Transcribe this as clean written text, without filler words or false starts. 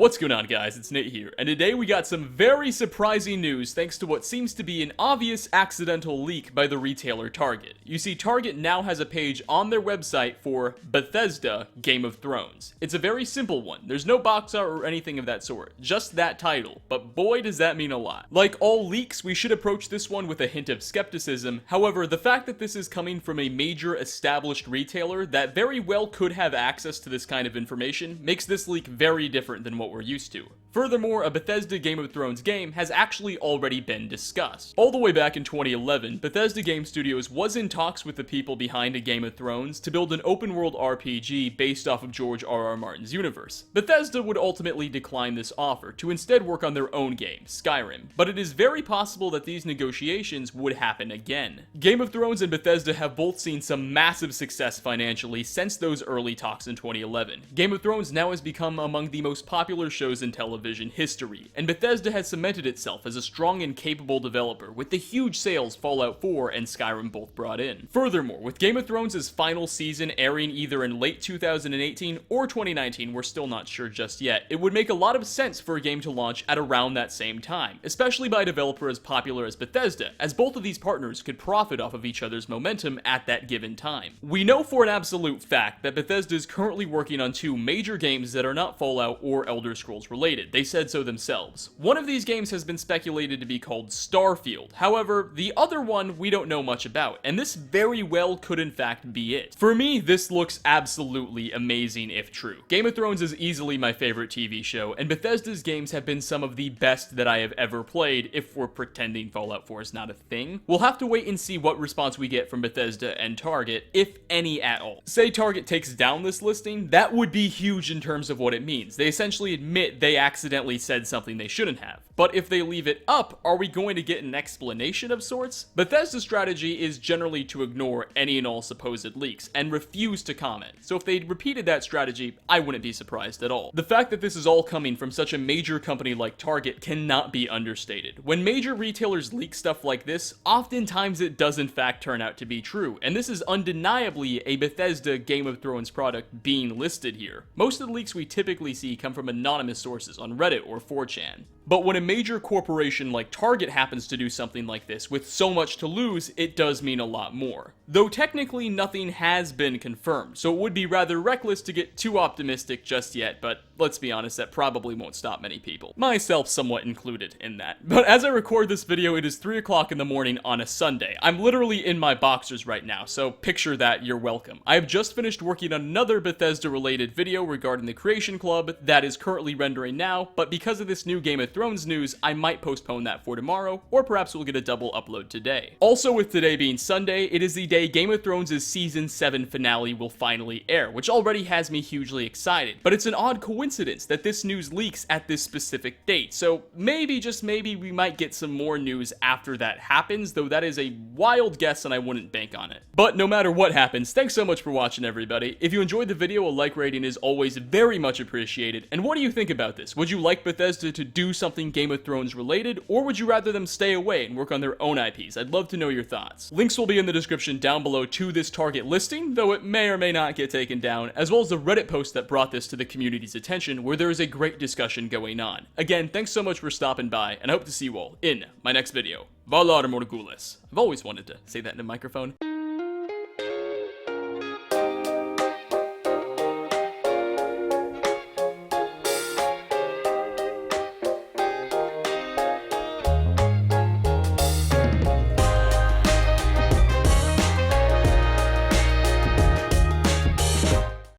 What's going on, guys? It's Nate here, and today we got some very surprising news thanks to what seems to be an obvious accidental leak by the retailer Target. You see, Target now has a page on their website for Bethesda Game of Thrones. It's a very simple one. There's no box art or anything of that sort, just that title, but boy does that mean a lot. Like all leaks, we should approach this one with a hint of skepticism. However, the fact that this is coming from a major established retailer that very well could have access to this kind of information makes this leak very different than what we're used to. Furthermore, a Bethesda Game of Thrones game has actually already been discussed. All the way back in 2011, Bethesda Game Studios was in talks with the people behind a Game of Thrones to build an open-world RPG based off of George R.R. Martin's universe. Bethesda would ultimately decline this offer to instead work on their own game, Skyrim, but it is very possible that these negotiations would happen again. Game of Thrones and Bethesda have both seen some massive success financially since those early talks in 2011. Game of Thrones now has become among the most popular shows in television history, and Bethesda has cemented itself as a strong and capable developer with the huge sales Fallout 4 and Skyrim both brought in. Furthermore, with Game of Thrones' final season airing either in late 2018 or 2019, we're still not sure just yet, it would make a lot of sense for a game to launch at around that same time, especially by a developer as popular as Bethesda, as both of these partners could profit off of each other's momentum at that given time. We know for an absolute fact that Bethesda is currently working on two major games that are not Fallout or Elder Scrolls related. They said so themselves. One of these games has been speculated to be called Starfield. However, the other one we don't know much about, and this very well could in fact be it. For me, this looks absolutely amazing if true. Game of Thrones is easily my favorite TV show, and Bethesda's games have been some of the best that I have ever played if we're pretending Fallout 4 is not a thing. We'll have to wait and see what response we get from Bethesda and Target, if any at all. Say Target takes down this listing, that would be huge in terms of what it means. They essentially admit they accidentally said something they shouldn't have. But if they leave it up, are we going to get an explanation of sorts? Bethesda's strategy is generally to ignore any and all supposed leaks and refuse to comment. So if they'd repeated that strategy, I wouldn't be surprised at all. The fact that this is all coming from such a major company like Target cannot be understated. When major retailers leak stuff like this, oftentimes it does in fact turn out to be true, and this is undeniably a Bethesda Game of Thrones product being listed here. Most of the leaks we typically see come from anonymous sources on Reddit or 4chan. But when a major corporation like Target happens to do something like this with so much to lose, it does mean a lot more. Though technically nothing has been confirmed, so it would be rather reckless to get too optimistic just yet, but let's be honest, that probably won't stop many people. Myself somewhat included in that. But as I record this video, it is 3 o'clock in the morning on a Sunday. I'm literally in my boxers right now, so picture that, you're welcome. I have just finished working on another Bethesda-related video regarding the Creation Club that is currently rendering now, but because of this new Game of Thrones news, I might postpone that for tomorrow, or perhaps we'll get a double upload today. Also, with today being Sunday, it is the day Game of Thrones' Season 7 finale will finally air, which already has me hugely excited. But it's an odd coincidence that this news leaks at this specific date, so maybe, just maybe, we might get some more news after that happens, though that is a wild guess and I wouldn't bank on it. But no matter what happens, thanks so much for watching, everybody. If you enjoyed the video, a like rating is always very much appreciated. And what do you think about this? Would you like Bethesda to do something Game of Thrones related, or would you rather them stay away and work on their own IPs? I'd love to know your thoughts. Links will be in the description down below to this Target listing, though it may or may not get taken down, as well as the Reddit post that brought this to the community's attention, where there is a great discussion going on. Again, thanks so much for stopping by, and I hope to see you all in my next video. Valar Morghulis. I've always wanted to say that in a microphone.